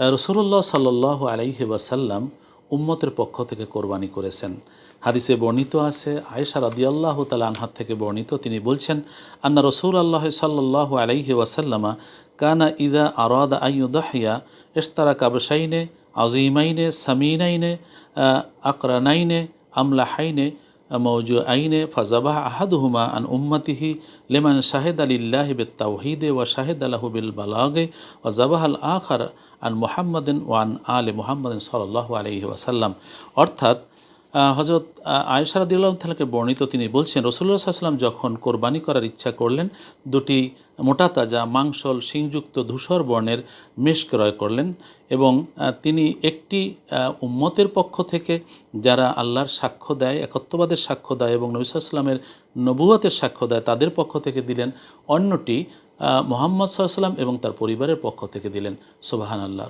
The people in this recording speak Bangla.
রাসূলুল্লাহ সাল্লাল্লাহু আলাইহি ওয়াসাল্লাম উম্মতের পক্ষ থেকে কোরবানি করেছেন। হাদিসে বর্ণিত আছে, আয়েশা রাদিয়াল্লাহু তাআলা আনহা থেকে বর্ণিত, তিনি বলছেন, আন্না রাসূলুল্লাহ সাল্লাল্লাহু আলাইহি ওয়াসাল্লামা কানা ইযা আরাদা আন ইউদহিয়া ইশতারা কাবশাইনে আযীমাইনে সামিনাইনে আকরানাইনে আমলাহাইনে মওজুআইনে ফাযাবাহ আহাদুহুমা আন উম্মতিহি লিমান শাহিদা লিল্লাহি বিত-তাওহীদ ওয়া শাহিদা লাহু বিল বালাগে ওয়া যাবাহাল আখার আন মুহাম্মাদিন ওয়া আন আলি মুহাম্মাদিন সাল্লাল্লাহু আলাইহি ওয়াসাল্লাম। অর্থাৎ হযরত আয়েশা রাদিয়াল্লাহু তাআলাকে বর্ণিত, তিনি বলছেন, রাসূলুল্লাহ সাল্লাল্লাহু আলাইহি ওয়াসাল্লাম যখন কোরবানি করার ইচ্ছা করলেন, দুটি মোটা তাজা মাংসল শিংযুক্ত ধূসর বর্ণের মেষ ক্রয় করলেন এবং তিনি একটি উম্মতের পক্ষ থেকে যারা আল্লাহর সাক্ষ্য দেয়, একত্ববাদের সাক্ষ্য দেয় এবং নবী সাল্লাল্লাহু আলাইহি ওয়াসাল্লামের নবুয়তের সাক্ষ্য দেয়, তাদের পক্ষ থেকে দিলেন। অন্যটি মুহাম্মদ সাল্লাল্লাহু আলাইহি ওয়াসাল্লাম এবং তার পরিবারের পক্ষ থেকে দিলেন। সুবহানাল্লাহ।